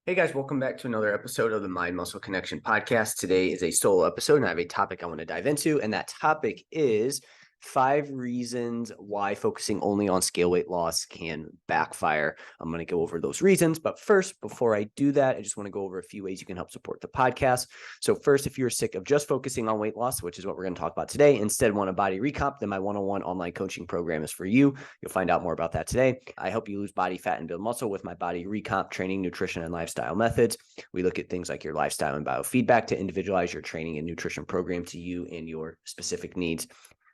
Hey guys, welcome back to another episode of the Mind Muscle Connection podcast. Today is a solo episode, and I have a topic I want to dive into, and that topic is 5 reasons why focusing only on scale weight loss can backfire. I'm going to go over those reasons, but first, before I do that, I just want to go over a few ways you can help support the podcast. So first, if you're sick of just focusing on weight loss, which is what we're going to talk about today, instead want a body recomp, then my one-on-one online coaching program is for you. You'll find out more about that today. I help you lose body fat and build muscle with my body recomp training, nutrition, and lifestyle methods. We look at things like your lifestyle and biofeedback to individualize your training and nutrition program to you and your specific needs.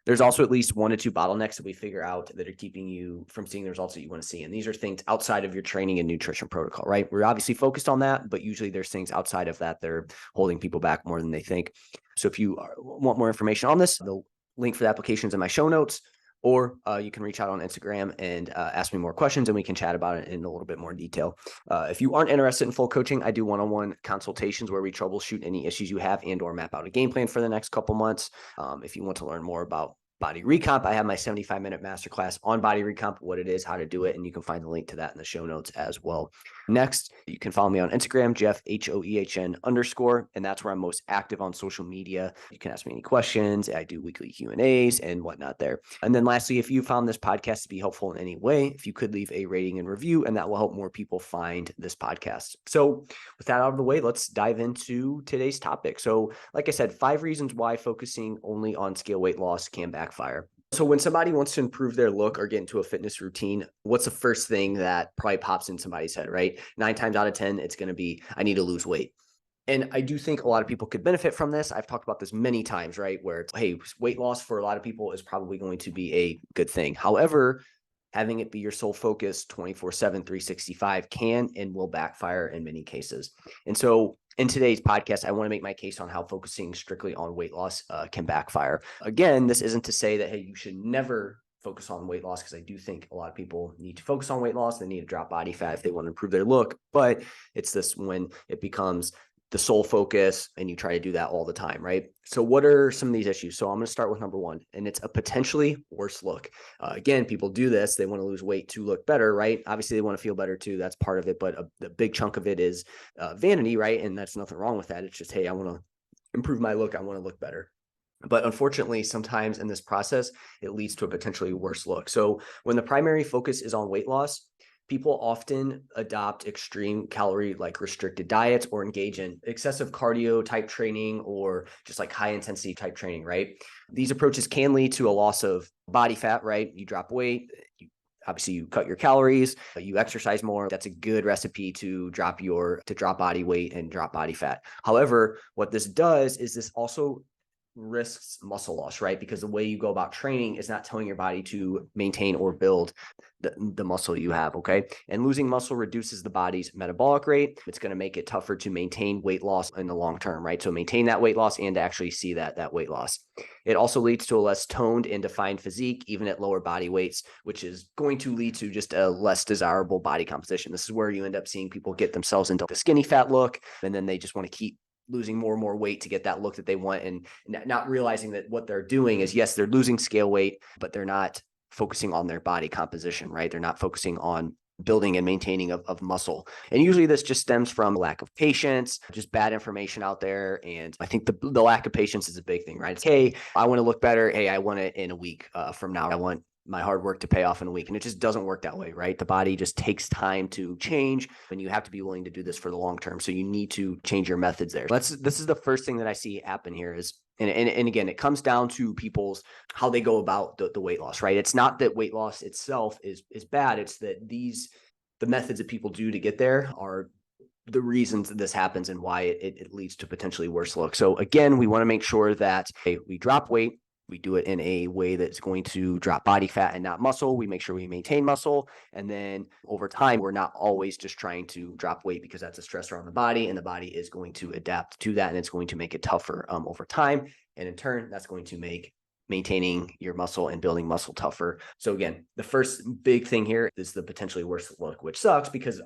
There's also at least 1 to 2 bottlenecks that we figure out that are keeping you from seeing the results that you want to see. And these are things outside of your training and nutrition protocol, right? We're obviously focused on that, but usually there's things outside of that that are holding people back more than they think. So if you want more information on this, the link for the application is in my show notes, or you can reach out on Instagram and ask me more questions, and we can chat about it in a little bit more detail. If you aren't interested in full coaching, I do one-on-one consultations where we troubleshoot any issues you have and or map out a game plan for the next couple months. If you want to learn more about body recomp, I have my 75-minute masterclass on body recomp, what it is, how to do it, and you can find the link to that in the show notes as well. Next, you can follow me on Instagram, Jeff, HOEHN_, and that's where I'm most active on social media. You can ask me any questions. I do weekly Q&As and whatnot there. And then lastly, if you found this podcast to be helpful in any way, if you could leave a rating and review, and that will help more people find this podcast. So with that out of the way, let's dive into today's topic. So like I said, 5 reasons why focusing only on scale weight loss can backfire. So when somebody wants to improve their look or get into a fitness routine, what's the first thing that probably pops in somebody's head, right? 9 times out of 10, it's going to be, I need to lose weight. And I do think a lot of people could benefit from this. I've talked about this many times, right? Where it's, hey, weight loss for a lot of people is probably going to be a good thing. However, having it be your sole focus 24/7, 365 can and will backfire in many cases. And so in today's podcast, I want to make my case on how focusing strictly on weight loss can backfire. Again, this isn't to say that, hey, you should never focus on weight loss, because I do think a lot of people need to focus on weight loss. They need to drop body fat if they want to improve their look. But it's this when it becomes the sole focus and you try to do that all the time, right? So what are some of these issues? So I'm going to start with number 1, and it's a potentially worse look. Again, people do this. They want to lose weight to look better, right? Obviously, they want to feel better too. That's part of it. But a big chunk of it is vanity, right? And that's nothing wrong with that. It's just, hey, I want to improve my look. I want to look better. But unfortunately, sometimes in this process, it leads to a potentially worse look. So when the primary focus is on weight loss, people often adopt extreme calorie like restricted diets or engage in excessive cardio type training or just like high intensity type training, right? These approaches can lead to a loss of body fat, right? You drop weight, obviously you cut your calories, you exercise more. That's a good recipe to drop body weight and drop body fat. However, what this does is this also risks muscle loss, right? Because the way you go about training is not telling your body to maintain or build the muscle you have, okay? And losing muscle reduces the body's metabolic rate. It's going to make it tougher to maintain weight loss in the long term, right? So maintain that weight loss and actually see that weight loss. It also leads to a less toned and defined physique, even at lower body weights, which is going to lead to just a less desirable body composition. This is where you end up seeing people get themselves into the skinny fat look, and then they just want to keep losing more and more weight to get that look that they want, and not realizing that what they're doing is, yes, they're losing scale weight, but they're not focusing on their body composition, right? They're not focusing on building and maintaining of muscle. And usually this just stems from lack of patience, just bad information out there. And I think the lack of patience is a big thing, right? It's, hey, I want to look better. Hey, I want it in a week from now. I want my hard work to pay off in a week. And it just doesn't work that way, right? The body just takes time to change, and you have to be willing to do this for the long term. So you need to change your methods there. This is the first thing that I see happen here is, and again, it comes down to people's, how they go about the weight loss, right? It's not that weight loss itself is bad. It's that the methods that people do to get there are the reasons that this happens and why it leads to potentially worse look. So again, we want to make sure that, hey, we drop weight. We do it in a way that's going to drop body fat and not muscle. We make sure we maintain muscle. And then over time, we're not always just trying to drop weight, because that's a stressor on the body, and the body is going to adapt to that, and it's going to make it tougher over time. And in turn, that's going to make maintaining your muscle and building muscle tougher. So again, the first big thing here is the potentially worse look, which sucks because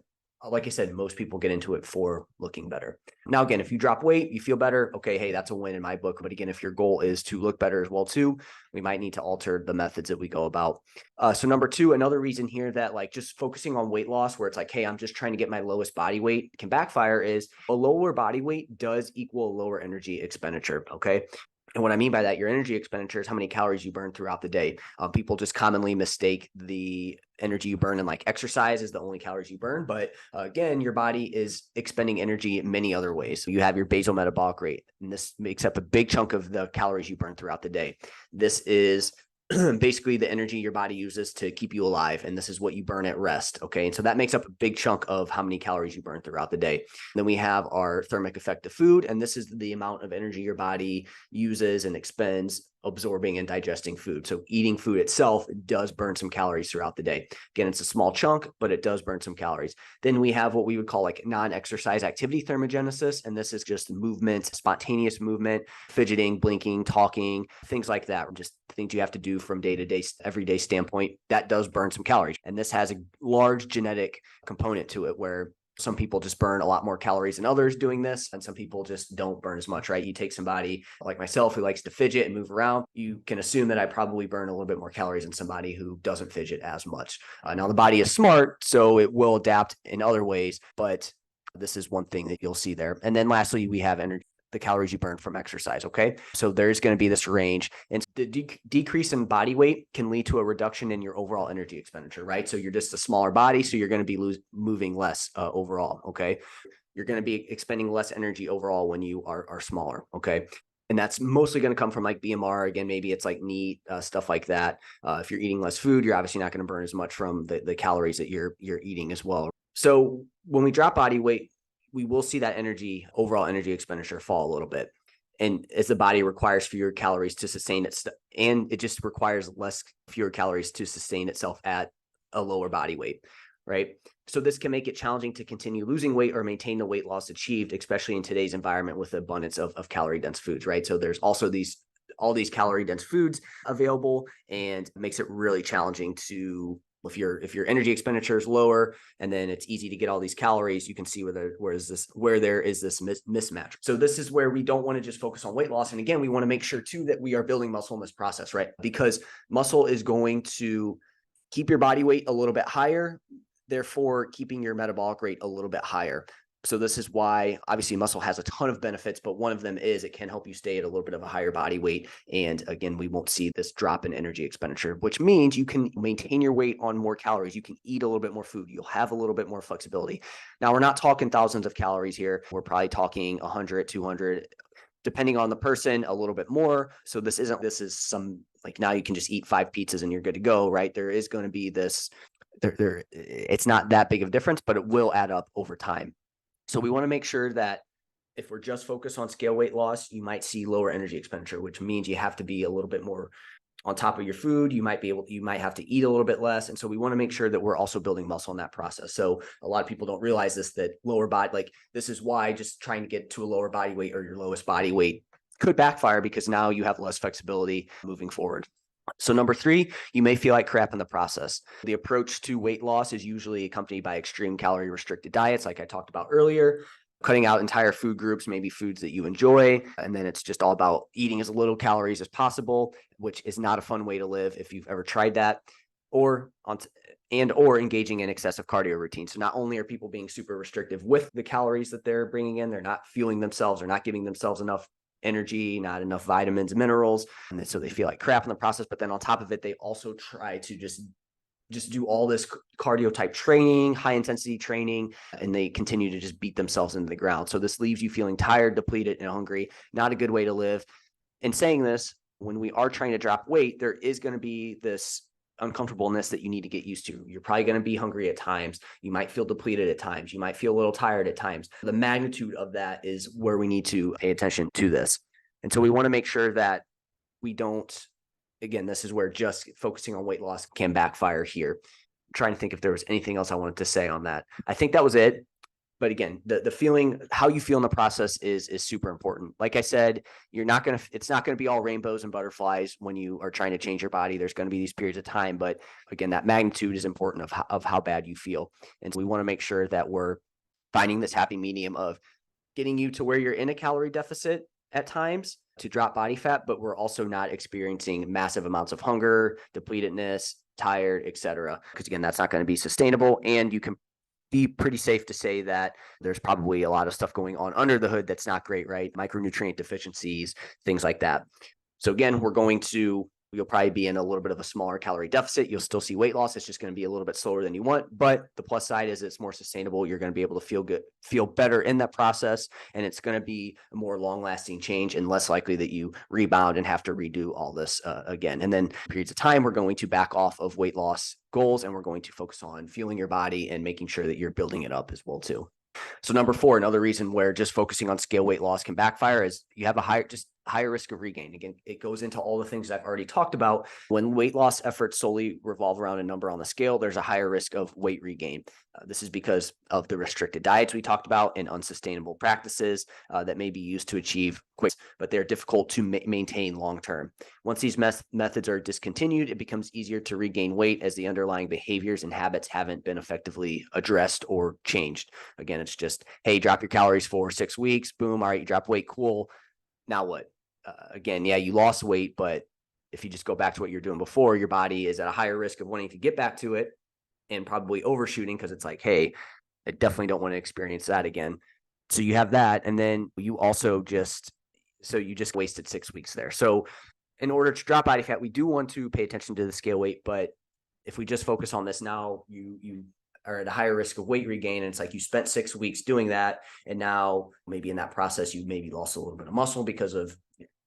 like I said, most people get into it for looking better. Now, again, if you drop weight, you feel better. Okay, hey, that's a win in my book. But again, if your goal is to look better as well too, we might need to alter the methods that we go about. So number two, another reason here that like just focusing on weight loss, where it's like, hey, I'm just trying to get my lowest body weight, can backfire, is a lower body weight does equal a lower energy expenditure. Okay. And what I mean by that, your energy expenditure is how many calories you burn throughout the day. People just commonly mistake the energy you burn in like exercise is the only calories you burn. But again, your body is expending energy in many other ways. So you have your basal metabolic rate, and this makes up a big chunk of the calories you burn throughout the day. This is basically the energy your body uses to keep you alive. And this is what you burn at rest. Okay. And so that makes up a big chunk of how many calories you burn throughout the day. Then we have our thermic effect of food. And this is the amount of energy your body uses and expends absorbing and digesting food. So eating food itself does burn some calories throughout the day. Again, it's a small chunk, but it does burn some calories. Then we have what we would call like non-exercise activity thermogenesis. And this is just movement, spontaneous movement, fidgeting, blinking, talking, things like that. Just things you have to do from day to day, everyday standpoint. That does burn some calories. And this has a large genetic component to it where some people just burn a lot more calories than others doing this, and some people just don't burn as much, right? You take somebody like myself who likes to fidget and move around, you can assume that I probably burn a little bit more calories than somebody who doesn't fidget as much. Now, the body is smart, so it will adapt in other ways, but this is one thing that you'll see there. And then lastly, we have energy, the calories you burn from exercise. Okay. So there's going to be this range, and the decrease in body weight can lead to a reduction in your overall energy expenditure, right? So you're just a smaller body. So you're going to be moving less overall. Okay. You're going to be expending less energy overall when you are smaller. Okay. And that's mostly going to come from like BMR. Again, maybe it's like NEAT, stuff like that. If you're eating less food, you're obviously not going to burn as much from the calories that you're eating as well. So when we drop body weight, we will see that overall energy expenditure fall a little bit. And as the body requires fewer calories to sustain it, and it just requires fewer calories to sustain itself at a lower body weight, right? So this can make it challenging to continue losing weight or maintain the weight loss achieved, especially in today's environment with the abundance of calorie dense foods, right? So there's also all these calorie dense foods available, and it makes it really challenging to, if your energy expenditure is lower and then it's easy to get all these calories, you can see where there is this mismatch. So this is where we don't want to just focus on weight loss. And again, we want to make sure too that we are building muscle in this process, right? Because muscle is going to keep your body weight a little bit higher, therefore keeping your metabolic rate a little bit higher. So this is why obviously muscle has a ton of benefits, but one of them is it can help you stay at a little bit of a higher body weight. And again, we won't see this drop in energy expenditure, which means you can maintain your weight on more calories. You can eat a little bit more food. You'll have a little bit more flexibility. Now, we're not talking thousands of calories here. We're probably talking 100, 200, depending on the person, a little bit more. So this is some, like, now you can just eat 5 pizzas and you're good to go, right? There is going to be this, it's not that big of a difference, but it will add up over time. So we want to make sure that if we're just focused on scale weight loss, you might see lower energy expenditure, which means you have to be a little bit more on top of your food. You might have to eat a little bit less. And so we want to make sure that we're also building muscle in that process. So a lot of people don't realize this, that lower body, like this is why just trying to get to a lower body weight or your lowest body weight could backfire, because now you have less flexibility moving forward. So number 3, you may feel like crap in the process. The approach to weight loss is usually accompanied by extreme calorie restricted diets, like I talked about earlier, cutting out entire food groups, maybe foods that you enjoy. And then it's just all about eating as little calories as possible, which is not a fun way to live if you've ever tried that, or engaging in excessive cardio routines. So not only are people being super restrictive with the calories that they're bringing in, they're not fueling themselves, they're not giving themselves enough energy, not enough vitamins, minerals, and so they feel like crap in the process. But then on top of it, they also try to just do all this cardio type training, high intensity training, and they continue to just beat themselves into the ground. So this leaves you feeling tired, depleted, and hungry. Not a good way to live. In saying this, when we are trying to drop weight, there is going to be this uncomfortableness that you need to get used to. You're probably going to be hungry at times. You might feel depleted at times. You might feel a little tired at times. The magnitude of that is where we need to pay attention to this. And so we want to make sure that we don't, again, this is where just focusing on weight loss can backfire here. I'm trying to think if there was anything else I wanted to say on that. I think that was it. But again, the feeling, how you feel in the process is super important. Like I said, it's not going to be all rainbows and butterflies when you are trying to change your body. There's going to be these periods of time, but again, that magnitude is important of how bad you feel. And so we want to make sure that we're finding this happy medium of getting you to where you're in a calorie deficit at times to drop body fat, but we're also not experiencing massive amounts of hunger, depletedness, tired, etc. Because again, that's not going to be sustainable. And you can be pretty safe to say that there's probably a lot of stuff going on under the hood that's not great, right? Micronutrient deficiencies, things like that. So again, you'll probably be in a little bit of a smaller calorie deficit. You'll still see weight loss. It's just going to be a little bit slower than you want. But the plus side is it's more sustainable. You're going to be able to feel better in that process. And it's going to be a more long lasting change and less likely that you rebound and have to redo all this again. And then periods of time, we're going to back off of weight loss goals and we're going to focus on fueling your body and making sure that you're building it up as well too. So number 4, another reason where just focusing on scale weight loss can backfire is you have a higher risk of regain. Again, it goes into all the things I've already talked about. When weight loss efforts solely revolve around a number on the scale, there's a higher risk of weight regain. This is because of the restricted diets we talked about and unsustainable practices that may be used to achieve quick, but they're difficult to maintain long-term. Once these methods are discontinued, it becomes easier to regain weight as the underlying behaviors and habits haven't been effectively addressed or changed. Again, it's just, hey, drop your calories for 6 weeks. Boom. All right, you drop weight. Cool. Now what? Again, yeah, you lost weight, but if you just go back to what you're doing before, your body is at a higher risk of wanting to get back to it and probably overshooting because it's like, hey, I definitely don't want to experience that again. So you have that. And then you just wasted 6 weeks there. So in order to drop body fat, we do want to pay attention to the scale weight. But if we just focus on this now, you are at a higher risk of weight regain. And it's like you spent 6 weeks doing that. And now maybe in that process, you maybe lost a little bit of muscle because of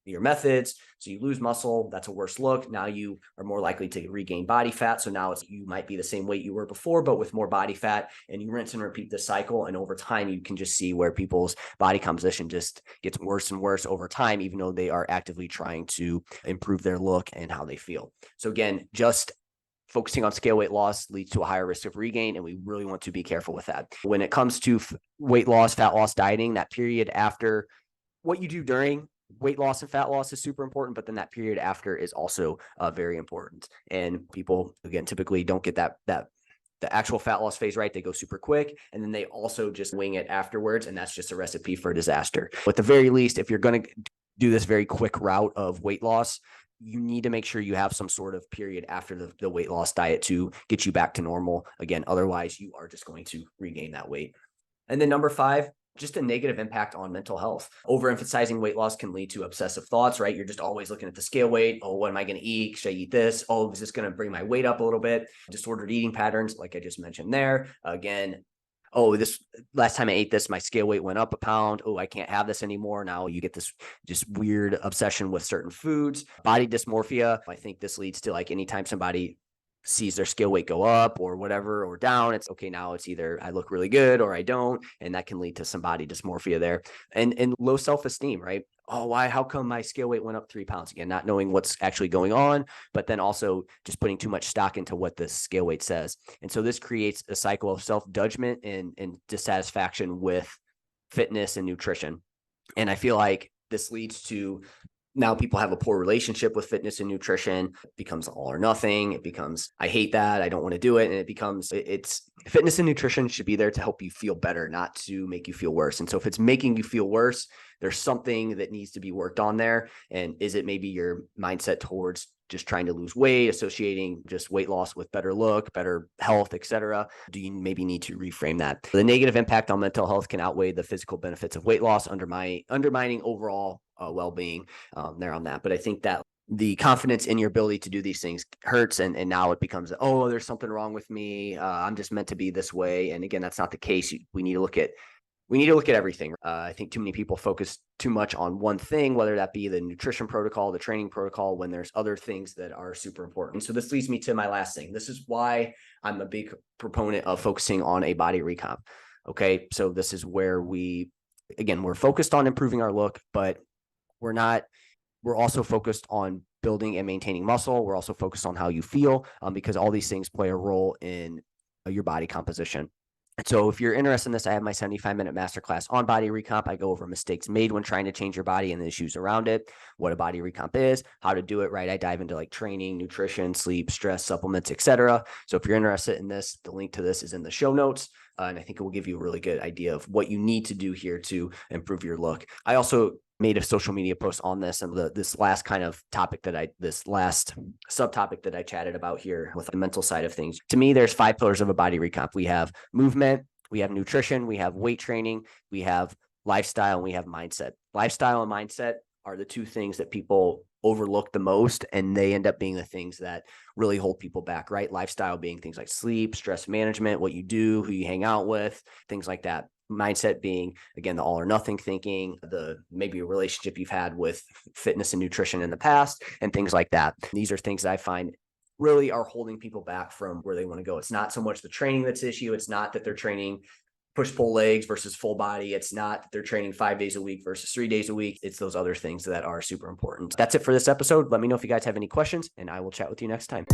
your methods. So you lose muscle. That's a worse look. Now you are more likely to regain body fat. So now you might be the same weight you were before, but with more body fat, and you rinse and repeat the cycle. And over time, you can just see where people's body composition just gets worse and worse over time, even though they are actively trying to improve their look and how they feel. So again, just focusing on scale weight loss leads to a higher risk of regain, and we really want to be careful with that. When it comes to weight loss, fat loss dieting, that period after, what you do during weight loss and fat loss is super important, but then that period after is also very important. And people, again, typically don't get the actual fat loss phase right. They go super quick, and then they also just wing it afterwards, and that's just a recipe for disaster. But at the very least, if you're going to do this very quick route of weight loss, you need to make sure you have some sort of period after the weight loss diet to get you back to normal. Again, otherwise you are just going to regain that weight. And then number 5, just a negative impact on mental health. Overemphasizing weight loss can lead to obsessive thoughts, right? You're just always looking at the scale weight. Oh, what am I going to eat? Should I eat this? Oh, is this going to bring my weight up a little bit? Disordered eating patterns, like I just mentioned there. Again, oh, this last time I ate this, my scale weight went up a pound. Oh, I can't have this anymore. Now you get this just weird obsession with certain foods. Body dysmorphia. I think this leads to, like, anytime somebody sees their scale weight go up or whatever, or down, it's okay. Now it's either I look really good or I don't. And that can lead to some body dysmorphia there, and low self-esteem, right? Oh, how come my scale weight went up 3 pounds? Again, not knowing what's actually going on, but then also just putting too much stock into what the scale weight says. And so this creates a cycle of self-judgment and dissatisfaction with fitness and nutrition. And I feel like this leads to, now people have a poor relationship with fitness and nutrition. It becomes all or nothing. It becomes, I hate that, I don't want to do it. And it becomes, it's fitness and nutrition should be there to help you feel better, not to make you feel worse. And so if it's making you feel worse, there's something that needs to be worked on there. And is it maybe your mindset towards just trying to lose weight, associating just weight loss with better look, better health, etc.? Do you maybe need to reframe that? The negative impact on mental health can outweigh the physical benefits of weight loss, undermining overall well-being there on that. But I think that the confidence in your ability to do these things hurts. And now it becomes, oh, there's something wrong with me. I'm just meant to be this way. And again, that's not the case. We need to look at everything. I think too many people focus too much on one thing, whether that be the nutrition protocol, the training protocol, when there's other things that are super important. So this leads me to my last thing. This is why I'm a big proponent of focusing on a body recomp. Okay. So this is where we're focused on improving our look, but we're also focused on building and maintaining muscle. We're also focused on how you feel, because all these things play a role in your body composition. So if you're interested in this, I have my 75-minute masterclass on body recomp. I go over mistakes made when trying to change your body and the issues around it, what a body recomp is, how to do it right. I dive into like training, nutrition, sleep, stress, supplements, etc. So if you're interested in this, the link to this is in the show notes. And I think it will give you a really good idea of what you need to do here to improve your look. I also made a social media post on this and this last kind of topic this last subtopic that I chatted about here with the mental side of things. To me, there's 5 pillars of a body recomp. We have movement, we have nutrition, we have weight training, we have lifestyle, and we have mindset. Lifestyle and mindset are the 2 things that people overlook the most, and they end up being the things that really hold people back, right? Lifestyle being things like sleep, stress management, what you do, who you hang out with, things like that. Mindset being, again, the all or nothing thinking, the maybe a relationship you've had with fitness and nutrition in the past, and things like that. These are things that I find really are holding people back from where they want to go. It's not so much the training that's the issue. It's not that they're training push-pull legs versus full body. It's not that they're training 5 days a week versus 3 days a week. It's those other things that are super important. That's it for this episode. Let me know if you guys have any questions, and I will chat with you next time.